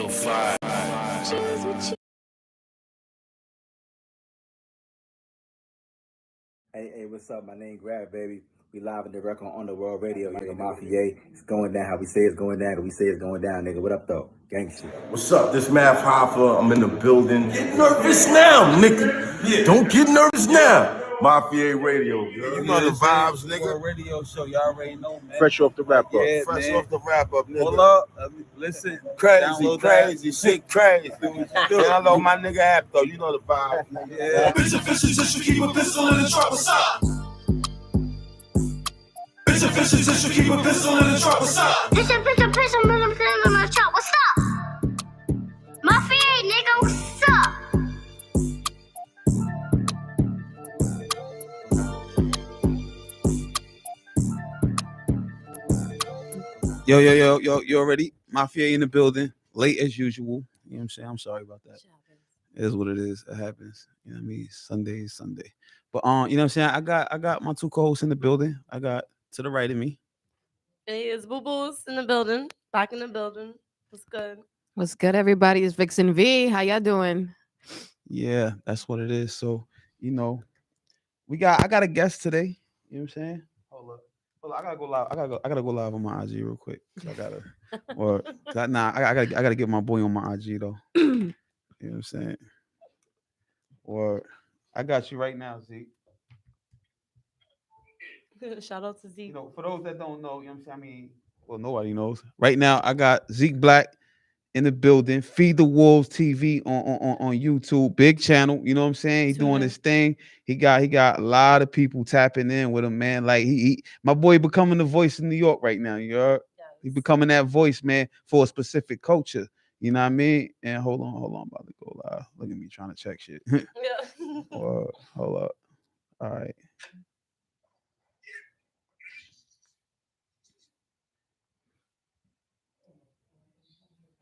5. Hey, what's up? My name Grab, baby. We live and direct on Underworld Radio. Nigga, Mafia. It's going down how we say it's going down. We say it's going down, nigga. What up, though? Gang shit. What's up? This Math Hoffa. I'm in the building. Get nervous now, nigga. Yeah. Don't get nervous now. Mafia Radio. You know the vibes, nigga. Underworld Radio show. Y'all already know, man. Fresh off the wrap up. Yeah, Fresh man. off the wrap up, nigga. Hold up. Listen. Crazy, shit crazy. Download my nigga app, though. You know the vibes, nigga. Yeah. Bitch, official, just keep a pistol in the trap. What's up? Bitch, official, just keep a pistol in the trap. What's up? Bitch, in the trap. What's up? Mafia, nigga, what's up? Yo, you already? Mafia in the building. Late as usual. You know what I'm saying? I'm sorry about that. It is what it is. It happens. You know what I mean? Sunday is Sunday. But you know what I'm saying? I got my two co-hosts in the building. I got to the right of me. It is Boo Boo's in the building. Back in the building. What's good? What's good, everybody? It's Vixen V. How y'all doing? Yeah, that's what it is. So, you know, I got a guest today. You know what I'm saying? Hold up. I gotta go live. I gotta go live on my IG real quick. I gotta get my boy on my IG though. You know what I'm saying? Or I got you right now, Zeke. Shout out to Zeke. You know, for those that don't know, you know what I'm saying? I mean, well, nobody knows. Right now, I got Zeke Black in the building. Feed the Wolves TV on YouTube, big channel. You know what I'm saying? He's doing his thing. He got a lot of people tapping in with him, man. Like he my boy becoming the voice in New York right now. You heard? Yes. He becoming that voice, man, for a specific culture. You know what I mean? And hold on, I'm about to go live. Look at me trying to check shit. Yeah. Hold up. All right.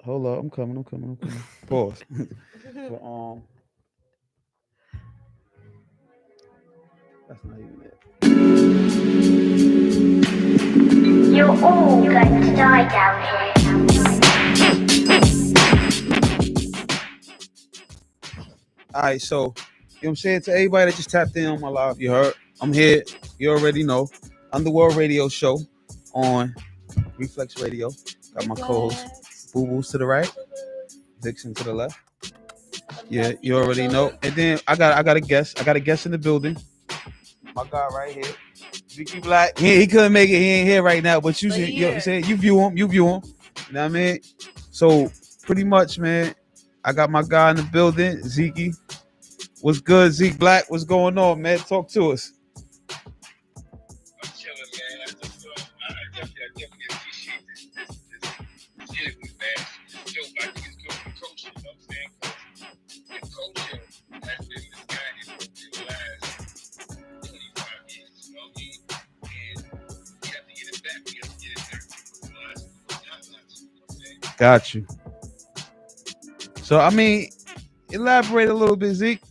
Hold up, I'm coming. Pause. But, that's not even it. You're all going to die down here. All right, so, you know what I'm saying? To everybody that just tapped in on my live, you heard? I'm here. You already know. Underworld Radio show on Reflex Radio. Got my co-host. Boo Boo's to the right, Dixon to the left. Yeah, you already know. And then I got a guest. I got a guest in the building. My guy right here, Vicky Black. He couldn't make it. He ain't here right now, but you know what I'm saying? You view him. You know what I mean? So pretty much, man, I got my guy in the building, Zeke. What's good, Zeke Black? What's going on, man? Talk to us. I'm chilling, man. I definitely appreciate this interview, man. It's dope. I think it's good for culture, you know what I'm saying? Because culture has been misguided for the last 25 years, you know what I mean? And we have to get it back. We have to get it back. Got you. So, I mean, elaborate a little bit, Zeke.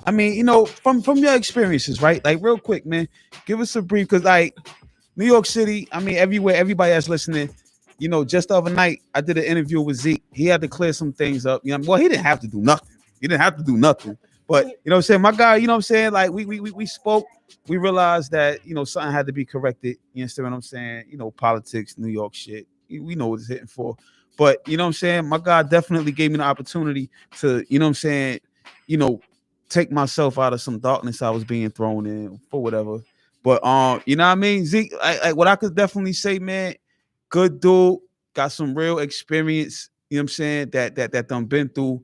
I mean, you know, from your experiences, right? Like, real quick, man, give us a brief, because, like, New York City, I mean, everywhere, everybody that's listening, you know, just the other night, I did an interview with Zeke. He had to clear some things up. You know, well, he didn't have to do nothing. But, you know what I'm saying? My guy, you know what I'm saying? Like, we spoke. We realized that, you know, something had to be corrected. You understand what I'm saying? You know, politics, New York shit. We know what it's hitting for. But, you know what I'm saying? My God definitely gave me the opportunity to, you know what I'm saying, you know, take myself out of some darkness I was being thrown in for whatever. But, you know what I mean? Zeke, like what I could definitely say, man, good dude, got some real experience, you know what I'm saying, that done been through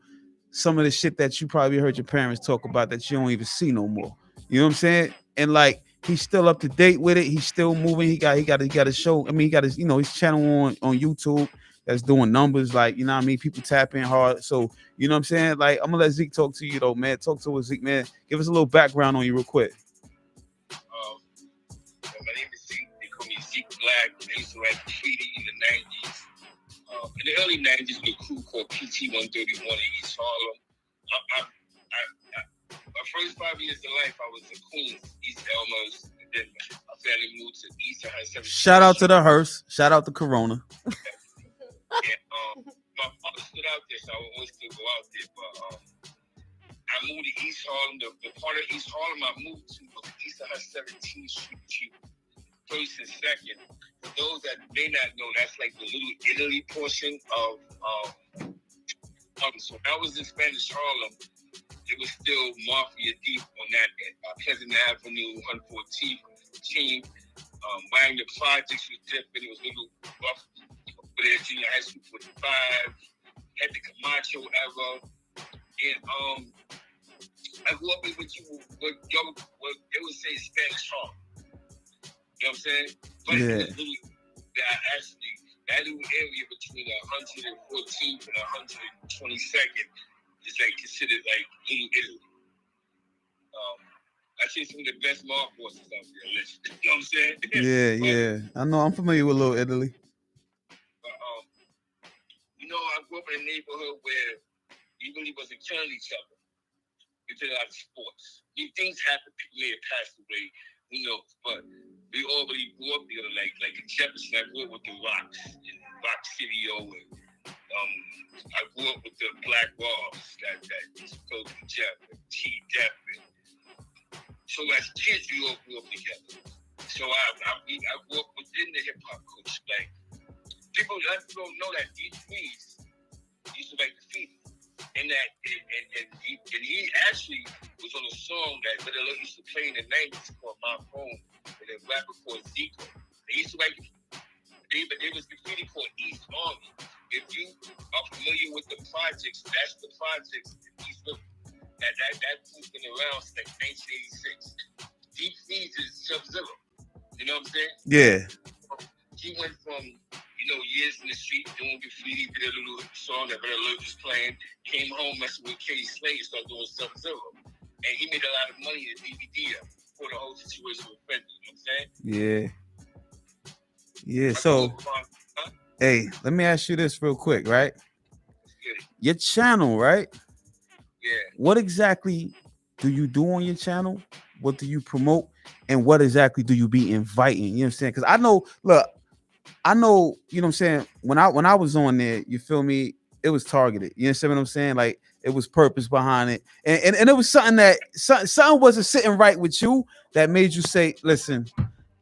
some of the shit that you probably heard your parents talk about that you don't even see no more. You know what I'm saying? And like, he's still up to date with it. He's still moving. He got a show. I mean, he got his, you know, his channel on YouTube that's doing numbers, like, you know what I mean? People tap in hard. So, you know what I'm saying? Like, I'm gonna let Zeke talk to you though, man. Talk to us, Zeke, man. Give us a little background on you real quick. My name is Zeke. They call me Zeke Black. I used to write graffiti in the 90s. In the early 90s, with a crew called PT 131 in East Harlem. My first 5 years of life, I was in Queens, East Elmhurst, and then my family moved to East 117th. Shout out to the Hearst. Shout out to Corona. My father out there, so I would always still go out there. But I moved to East Harlem. The part of East Harlem I moved to was east of 17th Street, first and second. For those that may not know, that's like the Little Italy portion of so when I was in Spanish Harlem, it was still mafia deep on that Pleasant Avenue, 114th team. Buying the projects was different. It was a little rough. But at junior high school 45, had the Camacho era. And I grew up in what they would say Spanish Harlem. You know what I'm saying? But yeah. That little area between 114th and 122nd is like considered like Little Italy. I see some of the best mob bosses out there. You know what I'm saying? Yeah. I know. I'm familiar with Little Italy. But, I grew up in a neighborhood where we really wasn't killing each other. We did a lot of sports. These things happen. People may have passed away. Who knows? But we all really grew up together. Like in Jefferson, I grew up with the Rocks in Rock City. I grew up with the Black Robs that spoke to Jeff and T-Def. So as kids, we all grew up together. So I grew up within the hip hop culture. Like people don't know that D3s used to like the feet, and he actually was on a song that Little used to play in the 90s called My Phone with a rapper called Zico. They used to like they was graffiti called East Army. If you are familiar with the projects, that's the projects in East River. That's been around since like 1986. Deep Freeze is Sub-Zero. You know what I'm saying? Yeah. He went from, years in the street doing graffiti, did a little song that Little was playing, came home messing with Katie Slade, started doing Sub-Zero. And he made a lot of money in DVD for the whole situation with Fenty. You know what I'm saying? Yeah. So, hey, let me ask you this real quick, right? Your channel, right? Yeah. What exactly do you do on your channel? What do you promote? And what exactly do you be inviting? You know what I'm saying? Because I know, you know what I'm saying? When I was on there, you feel me? It was targeted. You understand what I'm saying? Like it was purpose behind it. And it was something that something wasn't sitting right with you that made you say, listen,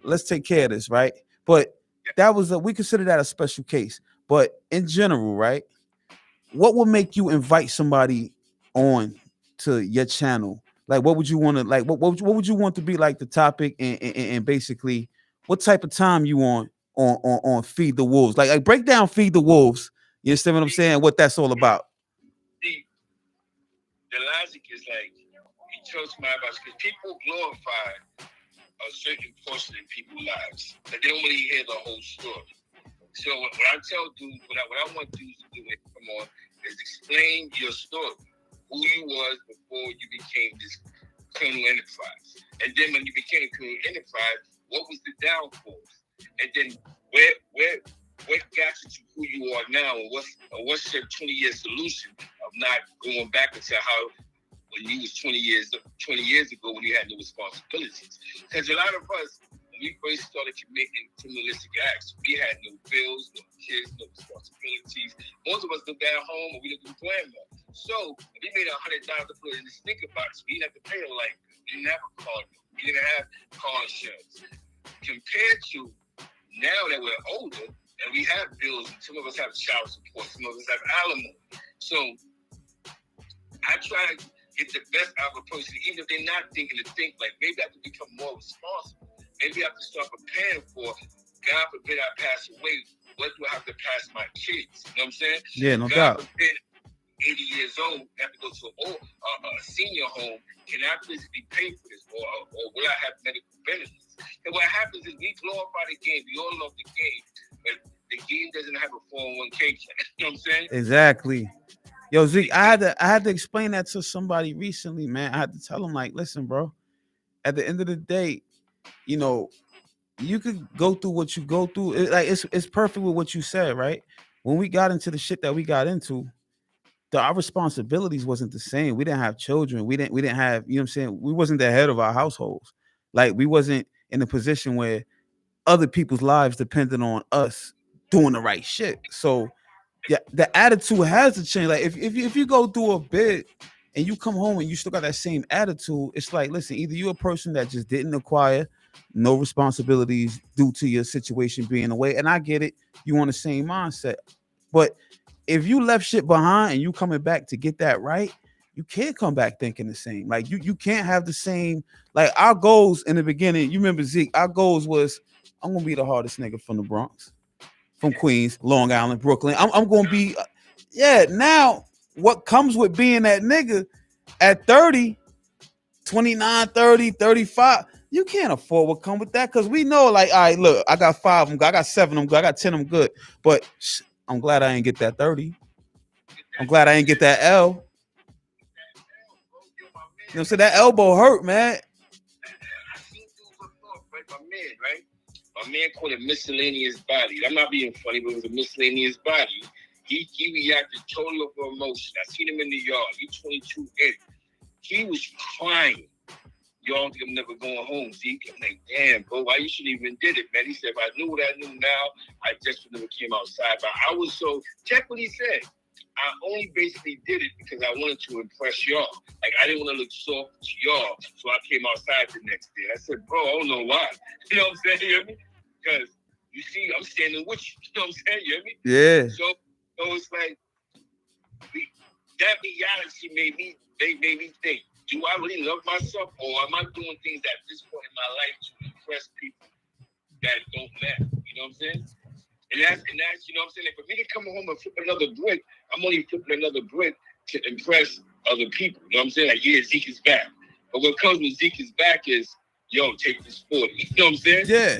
let's take care of this, right? But that was we consider that a special case. But in general, right? What would make you invite somebody on to your channel? Like what would you want to like what would you want to be like the topic and basically what type of time you want on Feed the Wolves? Like break down Feed the Wolves. You understand what I'm saying? What that's all about. See, the logic is like you chose my advice because people glorify a certain portion in people's lives, but they don't really hear the whole story. So what I tell dudes, what I want dudes to do when they come on is explain your story. Who you was before you became this criminal enterprise. And then when you became a criminal enterprise, what was the downfalls? And then what got you to who you are now, and what's your 20-year solution of not going back into how when you was 20 years ago when you had no responsibilities? Because a lot of us, when we first started committing criminalistic acts, we had no bills, no kids, no responsibilities. Most of us lived at home and we lived with grandma. So if we made $100 to put in the sneaker box, we didn't have to pay a light bill. We didn't have a car note. We didn't have car insurance. Compared to now that we're older and we have bills, and some of us have child support, some of us have alimony. So I try to get the best out of a person, even if they're not thinking to think like maybe I have to become more responsible. Maybe I have to start preparing for, God forbid I pass away, what do I have to pass my kids? You know what I'm saying? Yeah, no God doubt. forbid 80 years old, have to go to a senior home, can I physically pay for this? Or will I have medical benefits? And what happens is we glorify the game. We all love the game, but the game doesn't have a 401k check. You know what I'm saying? Exactly. Yo, Zeke, I had to explain that to somebody recently, man. I had to tell them, like, listen, bro, at the end of the day, you could go through what you go through. It's perfect with what you said, right? When we got into the shit that we got into, our responsibilities wasn't the same. We didn't have children. We didn't have, you know what I'm saying? We wasn't the head of our households. Like we wasn't in a position where other people's lives depended on us doing the right shit. So Yeah, the attitude has to change. Like if you go through a bit and you come home and you still got that same attitude, it's like, listen, either you're a person that just didn't acquire no responsibilities due to your situation being away, and I get it, you on the same mindset. But if you left shit behind and you coming back to get that right, you can't come back thinking the same. Like you can't have the same. Like our goals in the beginning, you remember Zeke, our goals was I'm gonna be the hardest nigga from the Bronx, from Queens, Long Island, Brooklyn. I'm gonna be, now what comes with being that nigga at 30, 29, 30, 35, you can't afford what come with that, because we know, like, all right, look, I got 5 of them good, I got 7 of them good, I got 10 of them good, but I'm glad I ain't get that 30. I'm glad I ain't get that L. You know what I'm saying? That elbow hurt, man. I seen dudes up north, right? My man called it miscellaneous body. I'm not being funny, but it was a miscellaneous body. He reacted totally over emotion. I seen him in the yard. He 22 in. He was crying. Yo, I don't think I'm never going home. See, I'm like, damn, bro, why you shouldn't even did it, man? He said, if I knew what I knew now, I just would never came outside. But I was so, check what he said. I only basically did it because I wanted to impress y'all. Like, I didn't want to look soft to y'all, so I came outside the next day. I said, bro, I don't know why. You know what I'm saying? You hear me? Because, you see, I'm standing with you. You know what I'm saying? You hear me? Yeah. So it's like, that reality made me think, do I really love myself, or am I doing things at this point in my life to impress people that don't matter? You know what I'm saying? And that's you know what I'm saying? Like, for me to come home and flip another brick, I'm only flipping another brick to impress other people. You know what I'm saying? Like, yeah, Zeke is back. But what comes with Zeke is back is, yo, take this 40. You know what I'm saying? Yeah.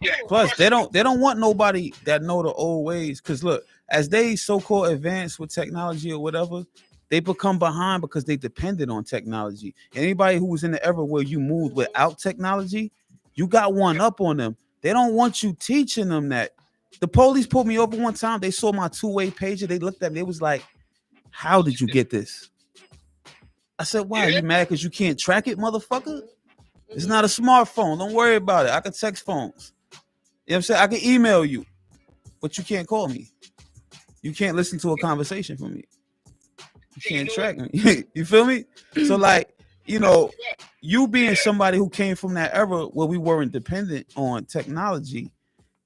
Yeah. Plus, they don't want nobody that know the old ways. Because look, as they so-called advance with technology or whatever, they become behind because they depended on technology. Anybody who was in the era where you moved without technology, you got one up on them. They don't want you teaching them that. The police pulled me over one time. They saw my two-way pager. They looked at me. They was like, how did you get this? I said, why? Are you mad because you can't track it, motherfucker? It's not a smartphone. Don't worry about it. I can text phones. You know what I'm saying? I can email you, but you can't call me. You can't listen to a conversation from me. You can't track me. You feel me? So, like, you know, you being somebody who came from that era where we weren't dependent on technology,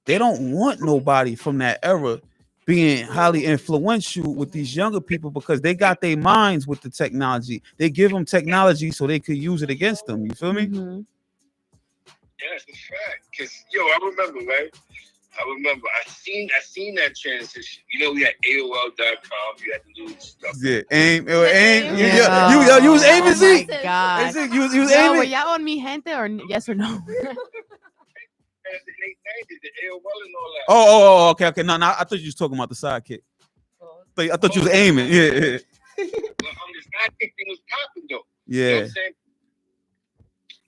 they don't want nobody from that era being highly influential with these younger people because they got their minds with the technology. They give them technology so they could use it against them. You feel me? Mm-hmm. Yeah, that's a fact. Because, yo, I remember, right? I seen that transition. You know, we had AOL.com. You had to do stuff. Yeah, aim. You was Oh aiming, Zeke. my God. Zeke, you was Yo, aiming. were y'all on me, gente, or yes or no? The late 90s, the AOL and all that. Oh, okay. No, I thought you was talking about the sidekick. I thought you was aiming. Yeah. Well, the sidekick thing was popping, though. Yeah. You know what I'm saying?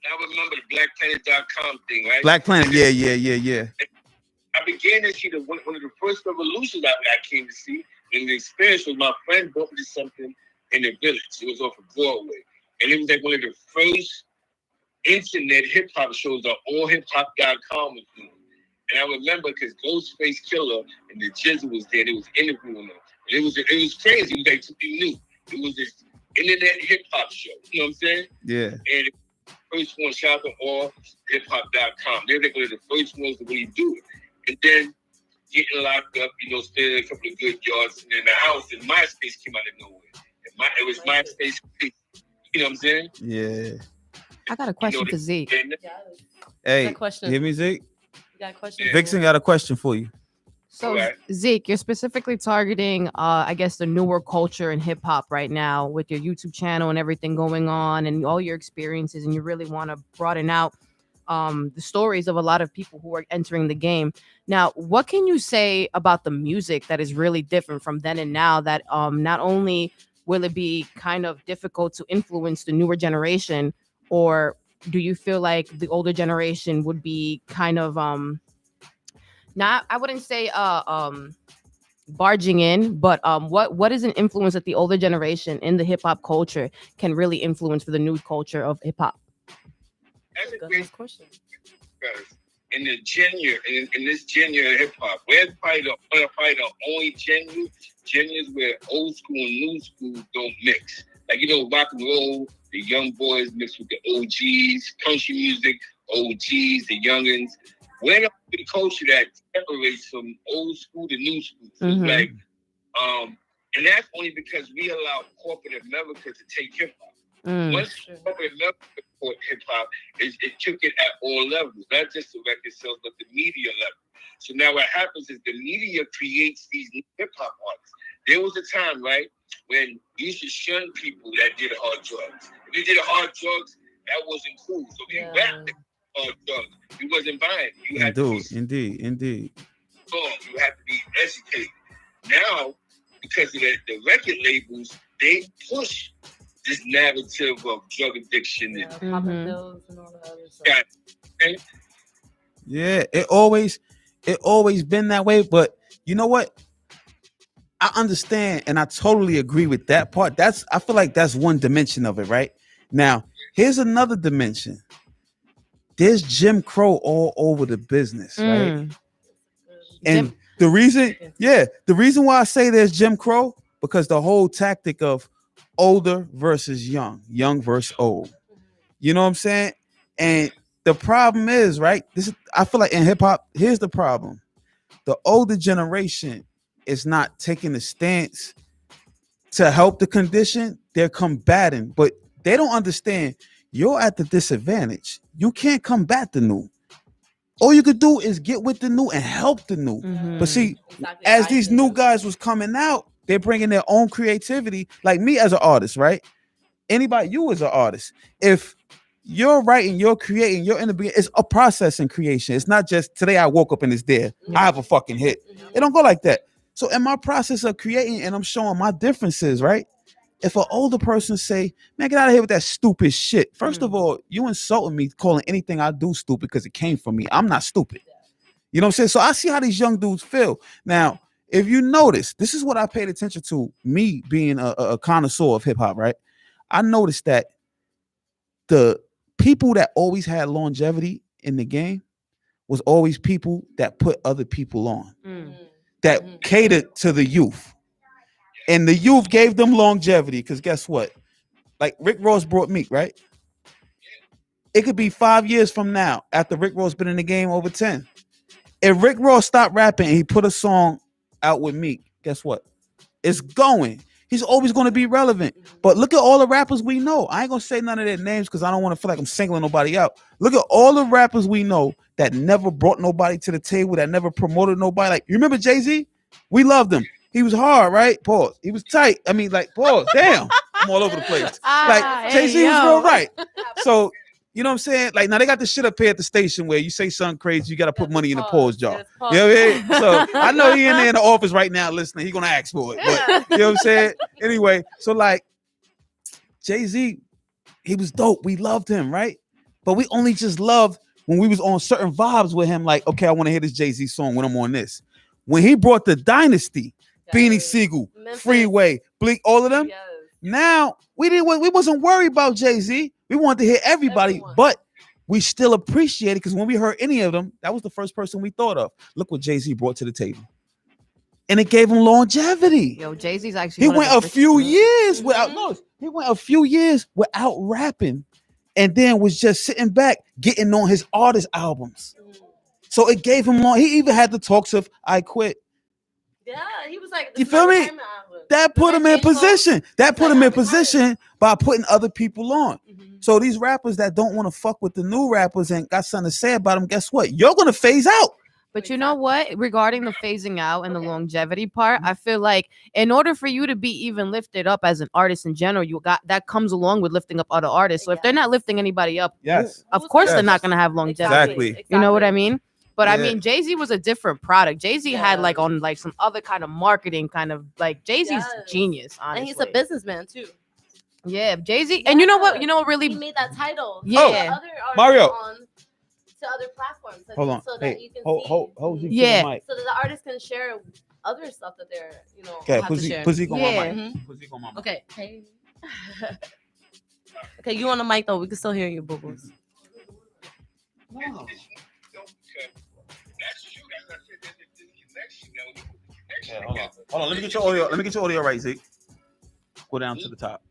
I remember the BlackPlanet.com thing, right? Black Planet. Yeah. I began to see one of the first revolutions I came to see, and the experience was my friend brought me something in the village. It was off of Broadway. And it was like one of the first internet hip-hop shows that allhiphop.com was doing. And I remember because Ghostface Killer and the Jizzle was there, they was interviewing them. And it was crazy. It was like something new. It was this internet hip-hop show. You know what I'm saying? Yeah. And the first one, shout out to allhiphop.com. They were like one of the first ones to really do it. And then getting locked up, you know, staying a couple of good yards in the house, and MySpace came out of nowhere. And it was MySpace. You know what I'm saying? Yeah. I got a question for Zeke. Hey, question. hear me, Zeke? You got a question? Vixen got a question for you. So Zeke, you're specifically targeting, I guess, the newer culture in hip hop right now with your YouTube channel and everything going on and all your experiences, and you really want to broaden out the stories of a lot of people who are entering the game. Now, what can you say about the music that is really different from then and now that not only will it be kind of difficult to influence the newer generation, or do you feel like the older generation would be kind of not, I wouldn't say barging in, but what is an influence that the older generation in the hip hop culture can really influence for the new culture of hip hop? That's a great question. Because in the genre, in this genre of hip hop, we're probably the only genres where old school and new school don't mix. Like, you know, rock and roll, the young boys mix with the OGs, country music, OGs, the youngins. We're not the culture that separates from old school to new school. So it's like, and that's only because we allow corporate America to take hip hop. Once corporate America bought hip hop, it took it at all levels, not just the record sales, but the media level. So now what happens is the media creates these new hip hop artists. There was a time, right, when you used to shun people that did hard drugs. If you did hard drugs, that wasn't cool. So if you rapped hard drugs, you wasn't buying. You had to be Indeed. You have to be educated. Now, because of the record labels, they push this narrative of drug addiction and popping pills and all that other stuff. Okay? Yeah, it always been that way. But you know what? I understand and I totally agree with that part. I feel like that's one dimension of it, right? Now, here's another dimension. There's Jim Crow all over the business, right? And the reason why I say there's Jim Crow, because the whole tactic of older versus young versus old. You know what I'm saying? And the problem is, right? I feel like in hip hop, here's the problem. The older generation is not taking the stance to help the condition. They're combating, but they don't understand you're at the disadvantage. You can't combat the new. All you could do is get with the new and help the new. But see, as these new guys was coming out, they're bringing their own creativity. Like me as an artist, right? Anybody, you as an artist, if you're writing, you're creating, you're in the beginning, it's a process in creation. It's not just today I woke up and it's there. I have a fucking hit. It don't go like that. So in my process of creating, and I'm showing my differences, right? If an older person say, man, get out of here with that stupid shit. First of all, you insulting me calling anything I do stupid because it came from me. I'm not stupid. You know what I'm saying? So I see how these young dudes feel. Now, if you notice, this is what I paid attention to, me being a connoisseur of hip hop, right? I noticed that the people that always had longevity in the game was always people that put other people on, that catered to the youth. And the youth gave them longevity because guess what? Like Rick Ross brought Meek, right? It could be 5 years from now after Rick Ross been in the game over 10. If Rick Ross stopped rapping and he put a song out with Meek, guess what? It's going. He's always going to be relevant. But look at all the rappers we know. I ain't going to say none of their names because I don't want to feel like I'm singling nobody out. Look at all the rappers we know that never brought nobody to the table, that never promoted nobody. Like, you remember Jay-Z? We loved him. He was hard, right? Pause. He was tight. I mean, like, pause. Damn. I'm all over the place. Like, Jay-Z was real right. So, you know what I'm saying? Like, now they got this shit up here at the station where you say something crazy, you got to put money in the pause jar. You know what I mean? So, I know he in there in the office right now listening. He going to ask for it. But, you know what I'm saying? Anyway, so, like, Jay-Z, he was dope. We loved him, right? But we only just loved when we was on certain vibes with him. Like, okay, I want to hear this Jay-Z song when I'm on this. When he brought the Dynasty, Beanie Siegel, Memphis, Freeway, Bleak, all of them. Yes. Now we wasn't worried about Jay-Z. We wanted to hear everybody, but we still appreciate it because when we heard any of them, that was the first person we thought of. Look what Jay-Z brought to the table, and it gave him longevity. Yo, Jay-Z's actually he went a few years without. No, he went a few years without rapping, and then was just sitting back getting on his artist albums. So it gave him long. He even had the talks of "I quit." Yeah, he was like, you feel me? That put him in position. That put him in position by putting other people on. So these rappers that don't want to fuck with the new rappers and got something to say about them, guess what? You're gonna phase out. But you know what? Regarding the phasing out and the longevity part, I feel like in order for you to be even lifted up as an artist in general, you got that comes along with lifting up other artists. So if they're not lifting anybody up, of course they're not gonna have longevity. Exactly. You know what I mean? But I mean, Jay-Z was a different product. Jay-Z had like on like some other kind of marketing kind of like Jay-Z's genius, honestly. And he's a businessman too. Yeah, Jay-Z. And you know what? You know what really he made that title. Yeah. Other Mario. To other platforms. Hold on. So that you can hold see. Yeah. So that the artists can share other stuff that they're, okay, have to share. Pussy on my mic. Pussy on my mic. Okay. Hey. Okay, you on the mic though. We can still hear you, boo-boos. No. know, because that's true. That's what I said. There's a connection now. When you put the connection Yeah, hold on. together. Hold on. Let me get your audio. Let me get your audio right, Zeke. Go down to the top.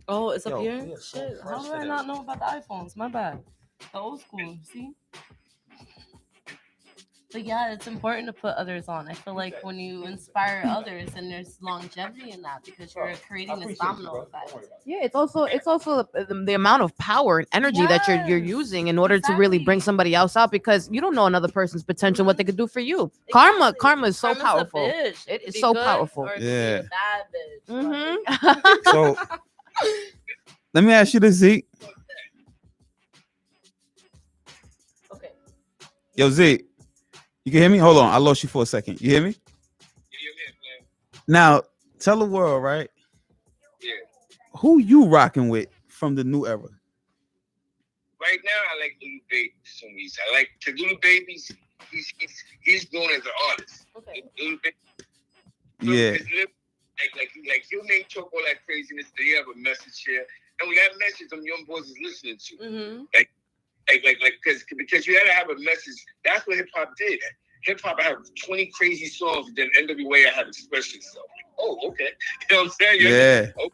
Oh, it's up Yo, here? yeah, so Shit. How fresh did I today. not know about the iPhones? My bad. The old school, see? But yeah, it's important to put others on. I feel like when you inspire others, and there's longevity in that because you're creating this domino effect. Yeah, it's also the amount of power and energy that you're Yes, using in order to really bring exactly. somebody else out, because you don't know another person's potential, what they could do for you. Exactly. Karma is so Karma's a powerful. bitch. It could is be so good powerful. Or it could Yeah. be a bad bitch. Mm-hmm. So let me ask you this, Zeke. Okay. Yo, Zeke, you can hear me? Hold on, I lost you for a second. You hear me? Now, tell the world, right? Yeah. Who you rocking with from the new era? Right now, I like Little Baby for some reason. I like to Little Baby's. He's known as an artist. Okay. Little Baby. Yeah. Like he'll make talk all that craziness. They have a message here, and when that message, them young boys is listening to. Mm-hmm. Because you had to have a message. That's what hip hop did. Hip hop have 20 crazy songs, then NWA I have express yourself. Oh, okay. You know what I'm saying? Yeah. Oh,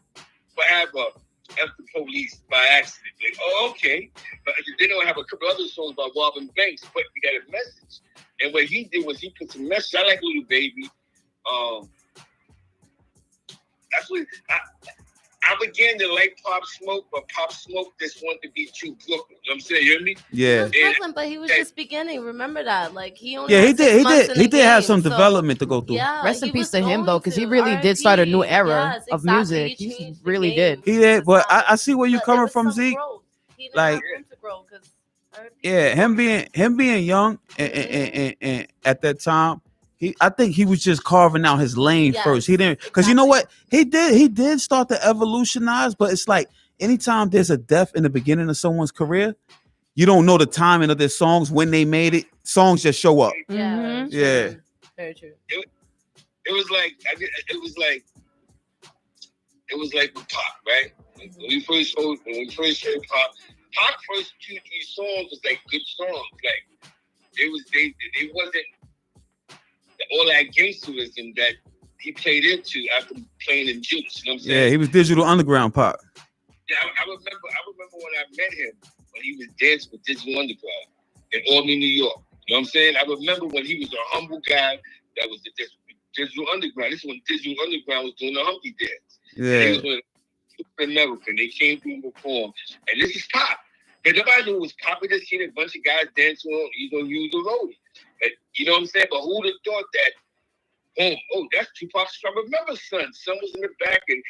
but I have F the Police by accident. Like, oh, okay. But then they'll have a couple other songs by Robin Banks, but we got a message. And what he did was he put some message. I like Little Baby. That's what I began to like Pop Smoke, but Pop Smoke just wanted to be too Brooklyn. You know what I'm saying? You hear me? He Yeah. was Brooklyn, but he was just beginning. Remember that? Like he only Yeah, had he 6 did. months in He the did have game, some so, development to go through. Yeah, Rest in he peace was to him, though, going because he to. really did start a new RIP. era Yes, of exactly. music. He He changed the really game. did. He did, but I see where you But coming there was from, some Zeke. growth. He didn't Like, have room to grow because yeah, him being young and at that time, I think he was just carving out his lane first. He didn't, because you know what he did start to evolutionize, but it's like anytime there's a death in the beginning of someone's career, you don't know the timing of their songs when they made it. Songs just show up. Yeah, Yeah. Very true. It was like with Pop, right? When we first heard Pop first 2-3 songs was like good songs. Like they wasn't all that gangsterism that he played into after playing in Juice. You know what I'm saying? Yeah, he was Digital Underground Pop. Yeah, I remember when I met him when he was dancing with Digital Underground in Albany, New York. You know what I'm saying? I remember when he was a humble guy that was the Digital Underground. This is when Digital Underground was doing the Humpty Dance. Yeah. And he was with American. They came through and performed. And this is Pop. But nobody knew it was Pop. We just seen a bunch of guys dancing on, use the roadie. But, you know what I'm saying? But who would have thought that, boom, oh, that's Tupac's I remember Son. Son was in the back and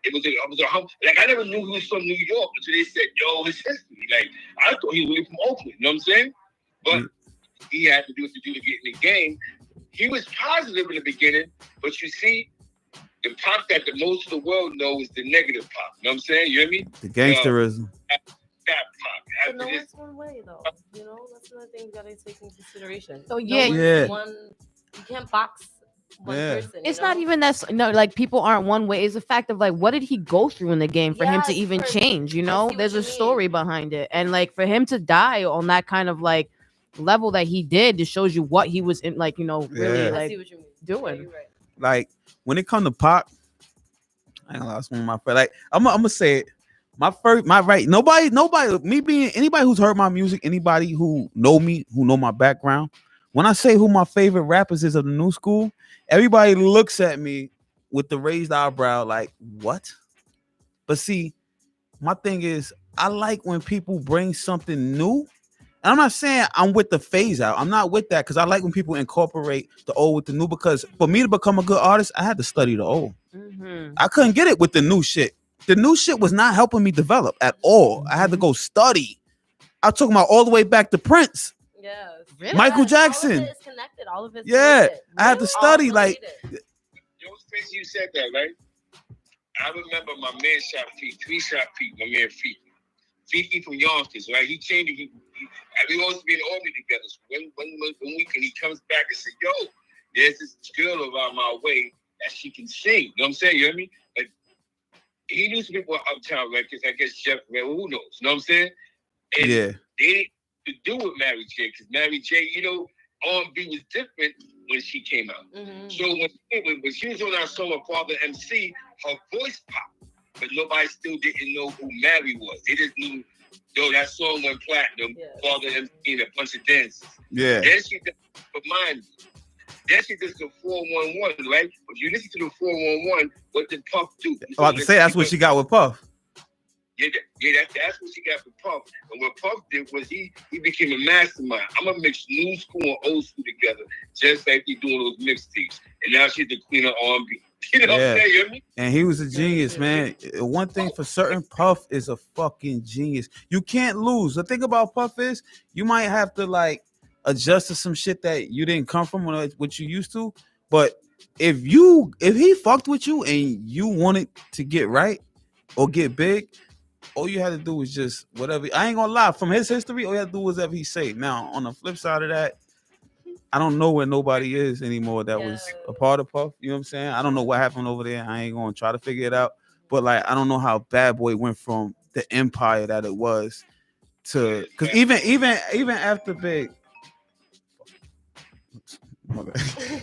it was a hump. Like, I never knew he was from New York until they said, yo, his history. Like, I thought he was really from Oakland. You know what I'm saying? But he had to do what to do to get in the game. He was positive in the beginning, but you see, the Pop that the most of the world knows is the negative Pop. You know what I'm saying? You hear me? The gangsterism. That Pop. But no one's one way though. You know, that's another thing you gotta take into consideration. So No one's one. You can't box one person. It's not even that. No, like people aren't one way. It's the fact of like, what did he go through in the game for him to even change? You know, there's a story behind it, and like for him to die on that kind of like level that he did, just shows you what he was in, like, you know, really Yeah. like doing. Like when it comes to Pop, I ain't gonna lie, it's one of my friends. Like I'm gonna say it. Nobody, me being anybody who's heard my music, anybody who know me, who know my background. When I say who my favorite rappers is of the new school, everybody looks at me with the raised eyebrow, like, what? But see, my thing is, I like when people bring something new. And I'm not saying I'm with the phase out. I'm not with that, because I like when people incorporate the old with the new, because for me to become a good artist, I had to study the old. I couldn't get it with the new shit. The new shit was not helping me develop at all. I had to go study. I'm talking about all the way back to Prince. Yeah. Michael Jackson. All of it is connected. All of it. Yeah. I had to study. Like, It was crazy you said that, right? I remember my man shot Feet, 3 shot Feet, my man Feet. Feet from Yonkers, right? He changed it. We always be in the army together. So one weekend he comes back and says, yo, there's this girl around my way that she can sing. You know what I'm saying? You hear me? Like, he knew some people at Uptown Records. I guess Jeff Red, who knows? You know what I'm saying? And yeah. they to do with Mary J. Because Mary J, you know, R&B was different when she came out. Mm-hmm. So when she was on our song with Father MC, her voice popped, but nobody still didn't know who Mary was. They just knew, yo, that song went platinum, Father MC and a bunch of dances. Yeah. Then she did Remind Me. Then she did the 411, right? If you listen to the 411, what did Puff do? About to say that's what she got with Puff. Yeah, that's what she got with Puff. And what Puff did was he became a mastermind. I'm gonna mix new school and old school together, just like he doing those mixtapes. And now she's the queen of R&B. You know what I'm saying? You hear me? And he was a genius, man. One thing for certain, Puff is a fucking genius. You can't lose. The thing about Puff is you might have to like adjust to some shit that you didn't come from or what you used to. But if he fucked with you and you wanted to get right or get big, all you had to do was just whatever. I ain't gonna lie, from his history, all you had to do was whatever he say. Now, on the flip side of that, I don't know where nobody is anymore that was a part of Puff. You know what I'm saying? I don't know what happened over there. I ain't gonna try to figure it out. But like, I don't know how Bad Boy went from the empire that it was to, because even after Big.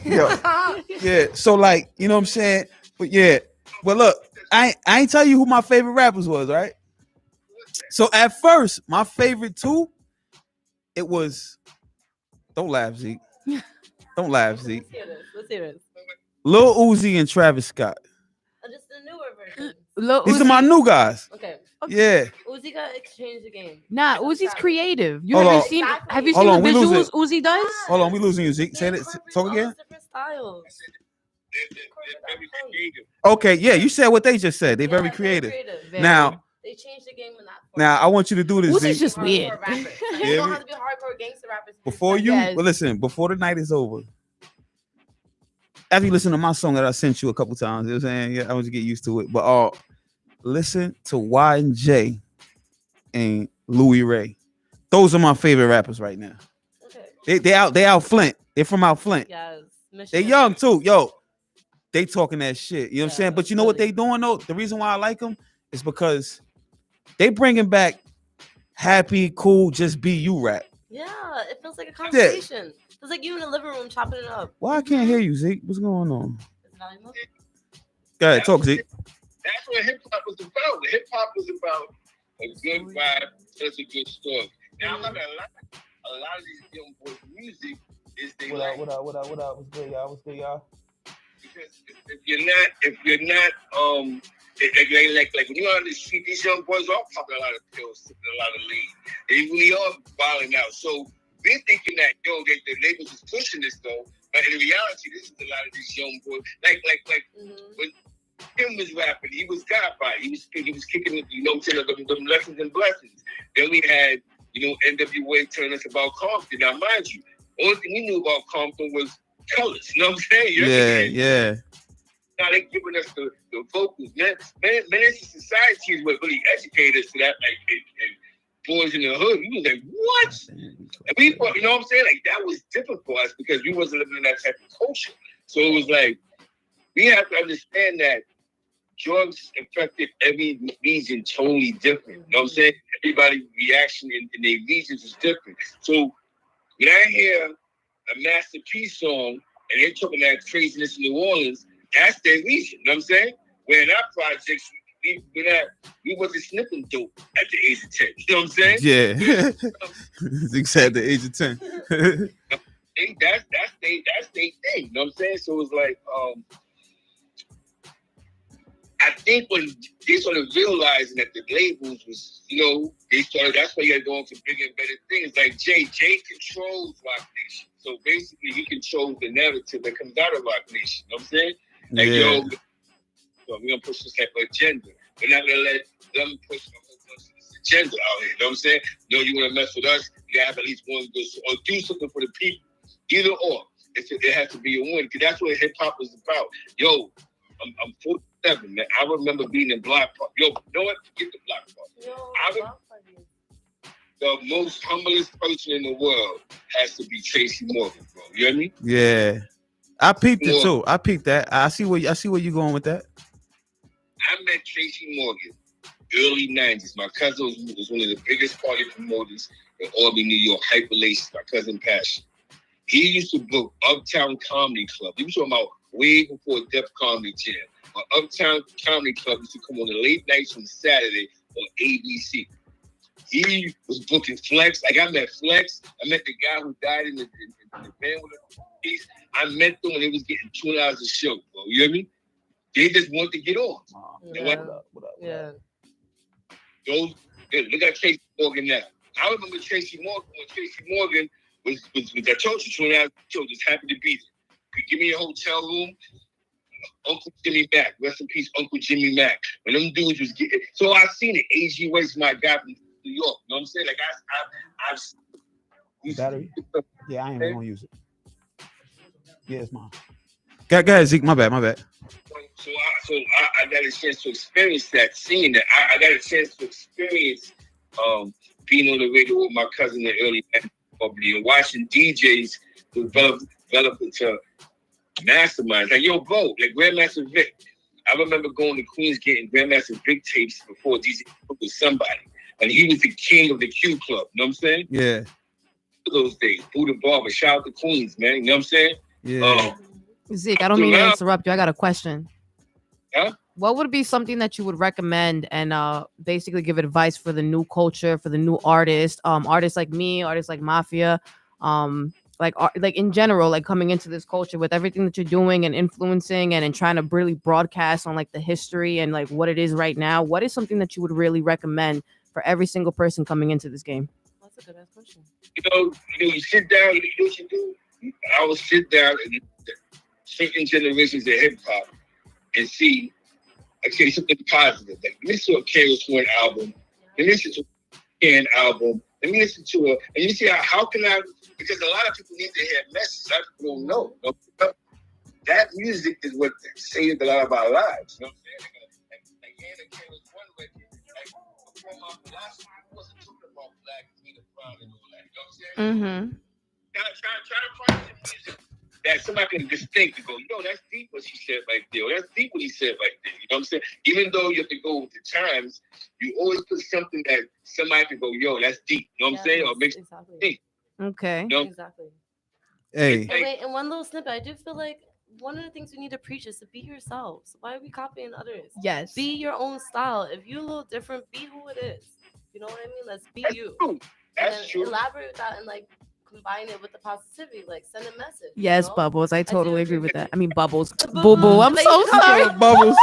Yeah. So like, you know what I'm saying? But yeah. Well, look, I ain't tell you who my favorite rappers was, right? So at first, my favorite two, it was. Don't laugh, Zeke. Don't laugh, Zeke. Let's hear this. Lil Uzi and Travis Scott. Just the newer version. These are my new guys. Okay. Yeah. Uzi got exchanged the game. Nah, Uzi's creative. Hold on. Have you Hold seen on, the we losing. visuals Uzi does? Hold on, we losing you, Zeke. Say that. Talk again. Different styles. Okay, yeah, you said what they just said. They're very creative. Now, they changed the game in that. now I want you to do this. Uzi's Zeke. just weird. They don't have to be hardcore gangster rappers. Before you, well, listen, before the night is over, after you listen to my song that I sent you a couple times, you know what I'm saying? Yeah, I want you to get used to it. But listen to Y and J and Louis Ray. Those are my favorite rappers right now. Okay. They out Flint. They're from out Flint. Yes. They young too. Yo, they talking that shit. You know what I'm saying? But you know what they doing though? The reason why I like them is because they bringing back happy, cool, just be you rap. Yeah, it feels like a conversation. It feels like you in the living room chopping it up. Why I can't hear you, Zeke? What's going on? Go ahead, talk, Zeke. That's what hip hop was about. Hip hop was about a good vibe, such a good story. Now, a lot of these young boys' music is they What up? What's good, y'all? What's good, y'all? Because if you're not like when you're on the street, these young boys are popping a lot of pills, sipping a lot of lean. They really are wilding out. So we're thinking that the labels is pushing this though, but in reality, this is a lot of these young boys. Like when Kim was rapping, he was Godfather. He was kicking them lessons and blessings. Then we had NWA telling us about Compton. Now mind you, only thing we knew about Compton was colors. You know what I'm saying? Yeah. Now they're giving us the vocals. Man, it's society is what really educated us to that. Like, and boys in the hood, we was like, what? And we thought, you know what I'm saying? Like, that was different for us because we wasn't living in that type of culture. So it was like, we have to understand that drugs affected every region totally different. You know what I'm saying? Everybody's reaction in their regions is different. So when I hear a Master P song and they're talking that craziness in New Orleans, that's their region. You know what I'm saying? When in our projects, we wasn't sniffing dope at the age of 10. You know what I'm saying? Yeah. Zeke said the age of 10. That's their thing. You know what I'm saying? So it's like, I think when they started realizing that the labels was, that's why you got to go on to bigger and better things. Like Jay controls Rock Nation. So basically, he controls the narrative that comes out of Rock Nation. You know what I'm saying? Like, we're going to push this type of agenda. We're not going to let them push a whole bunch of this agenda out here. You know what I'm saying? You want to mess with us, you got to have at least one good, or do something for the people. Either or. It has to be a win. Because that's what hip-hop is about. Yo, I'm 47, man. I remember being in Block Park. Yo, you know what? Forget the Block Park. The most humblest person in the world has to be Tracy Morgan, bro. You hear me? Yeah. I peeped it too. I peeped that. I see where you're going with that. I met Tracy Morgan early 90s. My cousin was one of the biggest party promoters in Albany, New York, Hyperlace, my cousin Passion. He used to book Uptown Comedy Club. He was talking about way before Def Comedy Jam. But Uptown Comedy Club used to come on the late nights on Saturday on ABC. He was booking Flex. Like I met Flex. I met the guy who died in the van with the I met them when they was getting $2 a show, bro. You hear me? They just want to get on. Yeah. Those, look at Tracy Morgan now. I remember Tracy Morgan when Tracy Morgan was I told you, $2 a show, just happy to be there. Could give me a hotel room. Uncle Jimmy Mack, rest in peace, Uncle Jimmy Mack. When them dudes was getting, so I seen it. AG Waste, my guy from New York. You know what I'm saying? Like I've battery. Yeah, I ain't even gonna use it. Yeah, it's mine. Go ahead, Zeke. My bad. So I got a chance to experience that, seeing that. I got a chance to experience being on the radio with my cousin in the early 90s and watching DJs develop into masterminds. Like, yo, bro, like Grandmaster Vic. I remember going to Queens getting Grandmaster Vic tapes before DJ was somebody. And he was the king of the Q Club. You know what I'm saying? Yeah. Those days. Buddha Barber. Shout out to Queens, man. You know what I'm saying? Yeah. Zeke, I don't mean to interrupt you. I got a question. Huh? What would be something that you would recommend and basically give advice for the new culture, for the new artists, artists like me, artists like Mafia, like in general, like coming into this culture with everything that you're doing and influencing and trying to really broadcast on like the history and like what it is right now? What is something that you would really recommend for every single person coming into this game? That's a good ass question. You sit down, you know what you do? I would sit down and certain generations of hip hop and see, okay, something positive. Like, listen to a KRS-One album, and listen to a Can album, and listen to and you see how can I, because a lot of people need to hear messages. A lot of people don't know. That music is what saved a lot of our lives. You know what I'm saying? Like hearing the KRS-One record, like before my philosophy wasn't talking about black being a problem and all that. You know what I'm saying? Try to find some music that somebody can distinct and go, yo, that's deep what she said right there. Or that's deep what he said right there. You know what I'm saying? Even though you have to go with the times, you always put something that somebody can go, yo, that's deep. You know what I'm saying? Or it makes exactly. deep. Okay. You know? Exactly. Hey. And wait, and one little snippet. I do feel like one of the things we need to preach is to be yourselves. Why are we copying others? Yes. Be your own style. If you're a little different, be who it is. You know what I mean? Let's be That's you. true. That's and true. Elaborate with that and like combine it with the positivity, like send a message. Yes, you know? Bubbles. I totally agree with that. I mean, Bubbles. Boo-boo. Boo boo. I'm so sorry. Bubbles.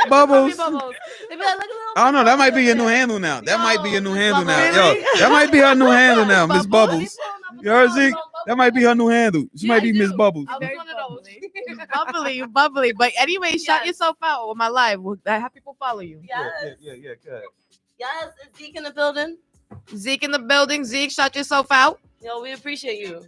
Bubbles. Bubbles. They be like, look, I don't know. That might be your new handle now. That might be your new handle now. Really? Yo, that might be her new handle now, Miss Bubbles. Bubbles. You heard, Zeke? That might be her new handle. She might be Miss Bubbles. I was one of those. bubbly. But anyway, shout yourself out with my live. I have people follow you. Yes. Yeah. Good. Yes, is Zeke in the building? Zeke in the building. Zeke, shout yourself out. Yo, we appreciate you.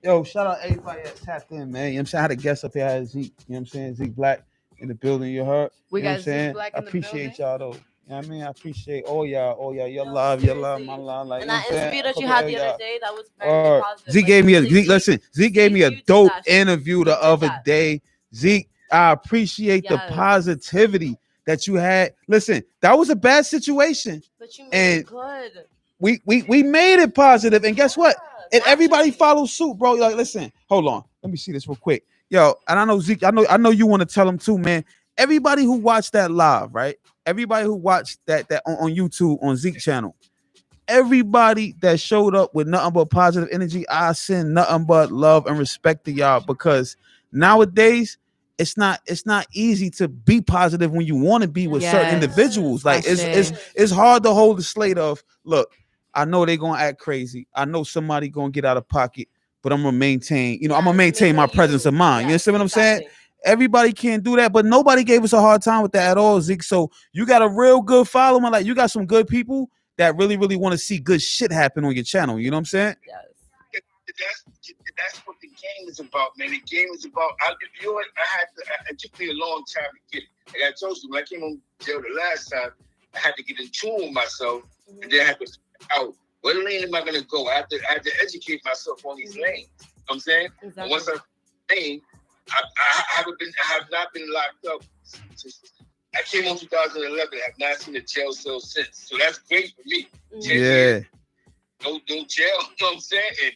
Yo, shout out everybody that tapped in, man. You know what I'm saying? I had a guest up here. I had Zeke, you know what I'm saying? Zeke Black in the building, you heard? We you know got what I'm saying? Zeke Black I in the appreciate building. y'all though. You know what I mean? I appreciate all y'all. Your Yo, love, seriously. my love. Like, And you know that what I'm saying? interview that you I had fuck the with other y'all. day, that was very positive. Zeke gave me a Zeke, listen. Zeke gave me a you did dope that shit. interview the You did other that. day. Zeke, I appreciate the Yes. positivity that you had. Listen, that was a bad situation. But you made And it good. we made it positive. And guess what? And everybody Naturally. follows suit, bro. Like, listen, hold on. Let me see this real quick. Yo, and I know Zeke, I know you want to tell them too, man. Everybody who watched that live, right? Everybody who watched that on YouTube on Zeke channel, everybody that showed up with nothing but positive energy, I send nothing but love and respect to y'all, because nowadays it's not easy to be positive when you want to be with certain Yes. individuals. Like it's hard to hold the slate of, look, I know they're gonna act crazy. I know somebody gonna get out of pocket, but I'm gonna maintain, I'm gonna maintain my presence of mind. You understand what I'm saying? Everybody can't do that, but nobody gave us a hard time with that at all, Zeke. So you got a real good following. Like, you got some good people that really, really want to see good shit happen on your channel. You know what I'm saying? Yes. That's what the game is about, man. The game is about. It took me a long time to get it. Like I told you, when I came on jail the last time, I had to get in tune with myself, and then I had to figure out what lane am I going to go. I had to educate myself on these lanes. You know what I'm saying? Exactly. And once I lane, I have not been locked up since I came on 2011. Have not seen a jail cell since. So that's great for me. 10 Yeah. years, no jail. You know what I'm saying? And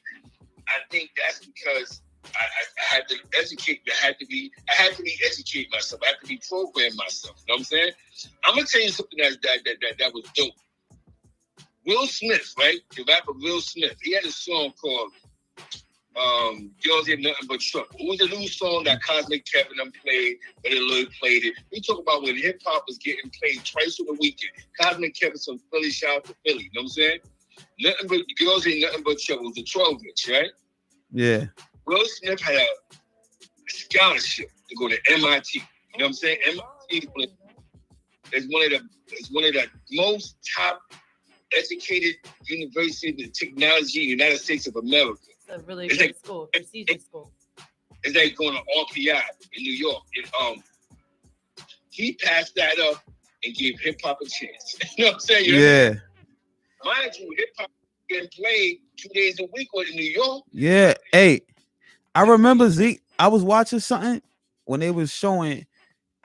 I think that's because I had to educate. I had to be educate myself. I had to be programmed myself. You know what I'm saying? I'm gonna tell you something that was dope. Will Smith, right? The rapper Will Smith. He had a song called Girls Ain't Nothing But Trouble. It was a new song that Cosmic Kevin played, but Lil played it. We talk about when hip hop was getting played twice on the weekend. Cosmic Kevin from Philly, shout out to Philly. You know what I'm saying? Nothing but Girls Ain't Nothing But Trouble. It was a 12-inch, right? Yeah. Will Smith had a scholarship to go to MIT. You know what I'm saying? MIT is one of the most top educated universities in technology in the United States of America. It's a really good school, prestigious school. It's like going to RPI in New York. And, he passed that up and gave hip hop a chance. You know what I'm saying? Yeah. Mind you, hip hop getting played 2 days a week in New York. Yeah. Hey, I remember Zeke. I was watching something when they was showing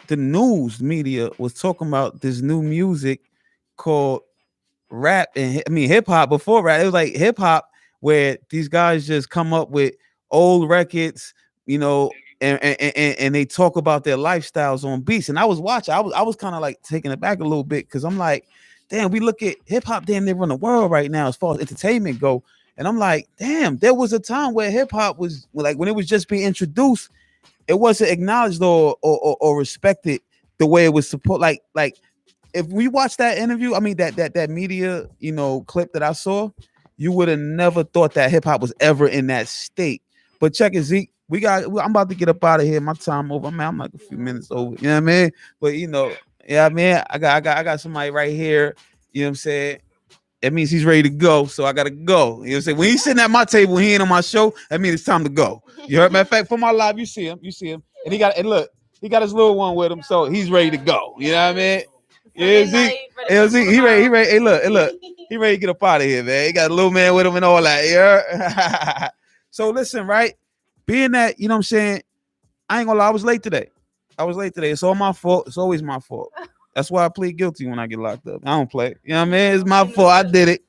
the news media was talking about this new music called rap and hip hop before rap. It was like hip hop where these guys just come up with old records, you know, and they talk about their lifestyles on beats. And I was watching. I was kind of like taking it back a little bit because I'm like, damn, we look at hip hop damn near run the world right now as far as entertainment go. And I'm like, damn, there was a time where hip hop was like when it was just being introduced, it wasn't acknowledged or respected the way it was supposed. Like if we watched that interview, I mean that media, you know, clip that I saw, you would have never thought that hip hop was ever in that state. But check it, Zeke. I'm about to get up out of here. My time over. Man, I'm like a few minutes over. You know what I mean? But you know, yeah, man, I got somebody right here. You know what I'm saying? That means he's ready to go. So I gotta go. You know what I'm saying? When he's sitting at my table, he ain't on my show. That means it's time to go. You heard? Matter of fact, for my live, you see him. And he got his little one with him, so he's ready to go. You know what I mean? Yeah, Zeke. Yeah, Zeke. He ready. Hey, look. He ready to get up out of here, man. He got a little man with him and all that. Yeah. So listen, right? Being that, you know what I'm saying, I ain't gonna lie, I was late today. It's all my fault. It's always my fault. That's why I plead guilty when I get locked up. I don't play. You know what I mean? It's my fault. I did it.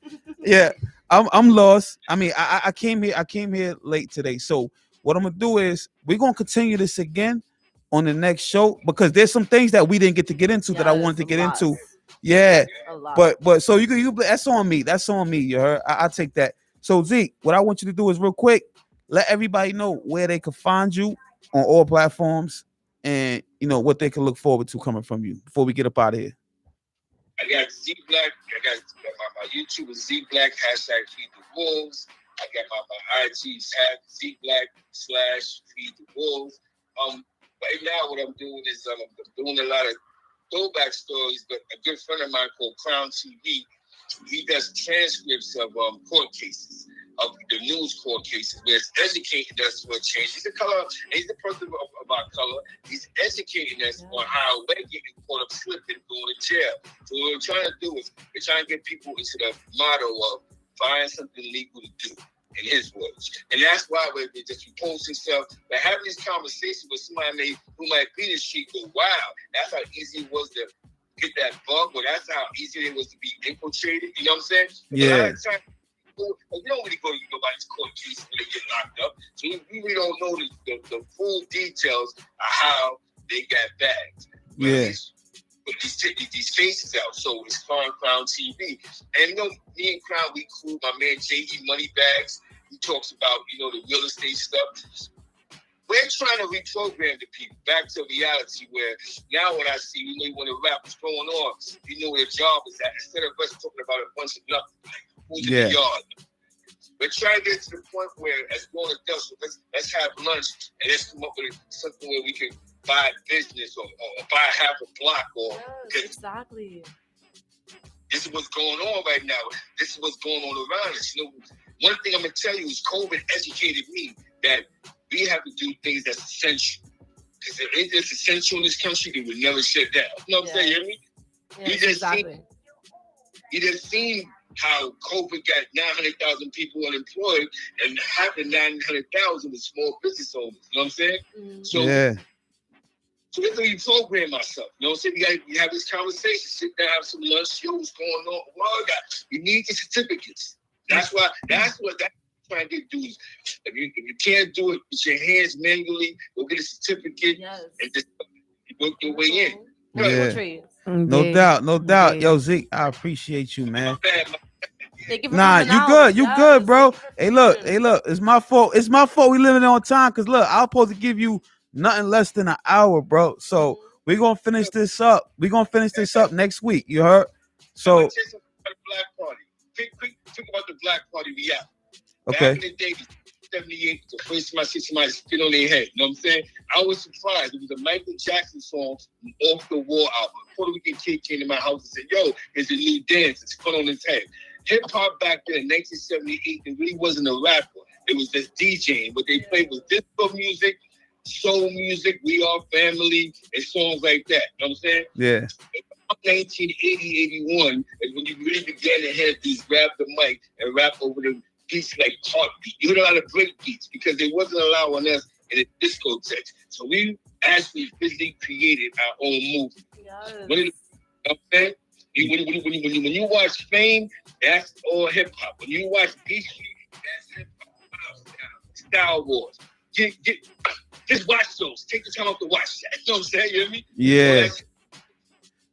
Yeah. I'm lost. I mean, I came here late today. So what I'm gonna do is we're gonna continue this again on the next show because there's some things that we didn't get to get into that I wanted to get into. Yeah. But so you that's on me. You heard? I take that. So Zeke, what I want you to do is real quick, let everybody know where they can find you on all platforms and you know what they can look forward to coming from you before we get up out of here. I got Z Black. I got my YouTube is Z Black #Feed the Wolves. I got my IG Z Black /Feed the Wolves. Right now what I'm doing is I'm doing a lot of throwback stories, but a good friend of mine called Crown TV, he does transcripts of court cases, of the news court cases, where it's educating us for a change. He's the person of our color. He's educating us on how we're getting caught up slipping, going to jail. So what we're trying to do is we're trying to get people into the motto of find something legal to do, in his words. And that's why we're just posting stuff. We're having these conversations with somebody who might be the street go, wow, that's how easy it was to get that bug, but that's how easy it was to be infiltrated. You know what I'm saying? Yeah. We don't really go to nobody's court case when they get locked up. So we really don't know the full details of how they got bagged. Yeah. But these cases out. So it's Crown TV. And you know, me and Crown, we cool. My man J.E. Moneybags, he talks about, you know, the real estate stuff. We're trying to reprogram the people back to reality where now when I see, you know, when the rap is going on, you know where the job is at. Instead of us talking about a bunch of nothing, like who's in the yard. We're trying to get to the point where, as grown adults, let's have lunch and let's come up with something where we can buy a business or buy half a block. Exactly. This is what's going on right now. This is what's going on around us. You know, one thing I'm going to tell you is COVID educated me that we have to do things that's essential. Because if it's essential in this country, it would never shut down. You know what I'm saying? You hear me? You just seen how COVID got 900,000 people unemployed, and half the 900,000 was small business owners. You know what I'm saying? Yeah. So, you know what I'm saying? So, we got to do things that's essential. And if we don't do things that's essential, then we will So we have to reprogram ourselves. You know what I'm saying? We have this conversation, sit down, have some lunch, see what's going on. Well, we need the certificates. That's what that's trying to do. If you can't do it with your hands manually, go get a certificate and just work your way in. Yeah. No doubt, no doubt. Yo, Zeke, I appreciate you, man. Nah, you good, bro. Hey, look, it's my fault. It's my fault we living on time. Cause look, I was supposed to give you nothing less than an hour, bro. So we're gonna finish this up. We're gonna finish this up next week. You heard? So Black Party. Think about the Black Party we have. Okay. Back in the day, 78, the first time I see somebody spit on their head. You know what I'm saying? I was surprised. It was a Michael Jackson song, Off the Wall album. A Puerto Rican kid came to my house and said, yo, there's a new dance. It's put on his head. Hip hop back then in 1978, it really wasn't a rapper. It was just DJing. What they played was disco music, soul music, We Are Family, and songs like that. You know what I'm saying? Yeah. 1980, 81 is when you really began to have these grab the mic and rap over the beats like heartbeat. You heard a lot of break beats because they wasn't allowing us in the discotheques. So we actually physically created our own movement. Yes. You know what I'm saying? When you watch Fame, that's all hip hop. When you watch Beat Street, that's hip hop. Style Wars. Just watch those. Take the time out to watch that. You know what I'm saying? You hear me? Yeah.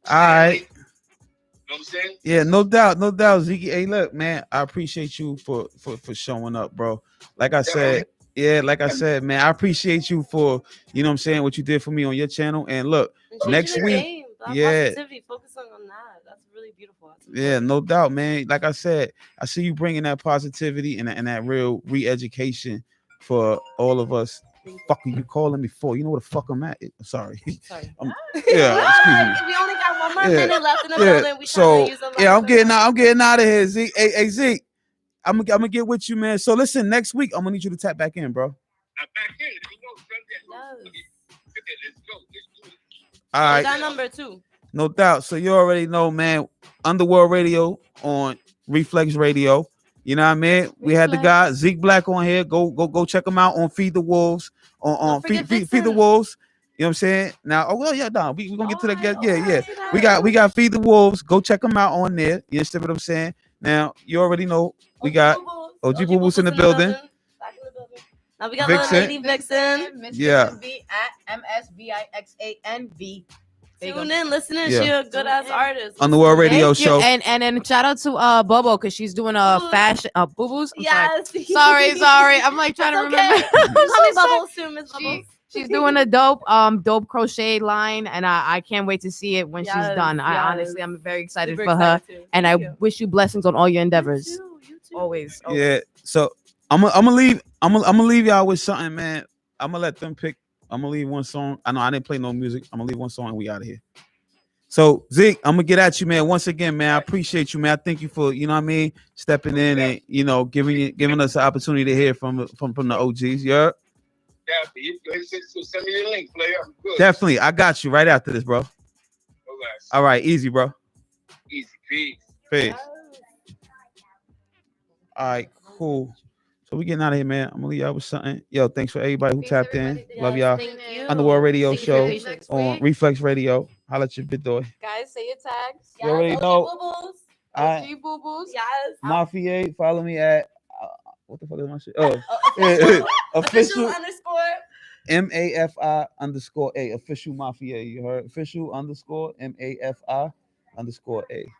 All right. You know what I'm saying? Yeah, no doubt, Zeke. Hey, look, man, I appreciate you for showing up, bro. Like I said, man, I appreciate you for, you know what I'm saying, what you did for me on your channel. And look, next week, positivity, focusing on that. That's really beautiful. Yeah, no doubt, man. Like I said, I see you bringing that positivity and that real re-education for all of us. Fuck are you calling me for? You know what the fuck I'm at? Sorry. Sorry. Yeah, excuse me. We only got one more minute left in the building. We So use a I'm getting out of here, Zeke. Hey, Zeke, I'm gonna get with you, man. So listen, next week I'm gonna need you to tap back in, bro. I'm back in. Let's go. All right. That number 2. No doubt. So you already know, man. Underworld Radio on Reflex Radio. You know what I mean? We had the guy Zeke Black on here. Go check him out on Feed the Wolves. On Feed the Wolves. You know what I'm saying? Now, we're gonna get to that. Yeah. We got Feed the Wolves. Go check them out on there. You understand what I'm saying? Now you already know we got OG Boo Boos in the building. Now we got Little Lady Vixen. Yeah. at MSVIXANV. Tune in, listening. She's a good ass artist. Underworld Radio show. And then shout out to Bobo because she's doing a fashion Boo Boos. Yes. Sorry. I'm like trying to remember. Bubbles too, Miss Bubbles. She's doing a dope crochet line, and I can't wait to see it when she's done. Honestly, I'm very excited for her, and I wish you blessings on all your endeavors. You too. Always. Yeah. So I'm gonna leave y'all with something, man. I'm gonna let them pick. I'm gonna leave one song. I know I didn't play no music. I'm gonna leave one song and we out of here. So Zeke, I'm gonna get at you, man. Once again, man, I appreciate you, man. I thank you for, you know what I mean, stepping in and, you know, giving us the opportunity to hear from the OGs. Yeah. Send me the link, player. I'm good. Definitely. I got you right after this, bro. All right. Easy, bro. Easy. Peace. All right, cool. So we getting out of here, man. I'm gonna leave y'all with something. Yo, thanks for everybody who tapped in. Love y'all. Thank you. Underworld Radio show on Reflex Radio. Holla at your bit boy. Guys, say your tags. You already know. OG Boo Boos. Yes. Mafia. Follow me at what the fuck is my shit? Oh, official MAFI _A. Official Mafia. You heard? Official _MAFI _A.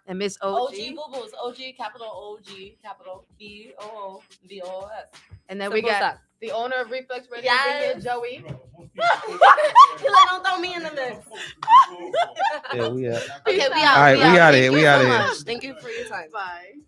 And Miss OG Boo Boos. OG capital OG capital BOOBOS. And then we got the owner of Reflex Radio, Joey. He like, don't throw me in the mix. Yeah, we out. Okay, we out. All right, we out of here. Thank you so much. Thank you for your time. Bye.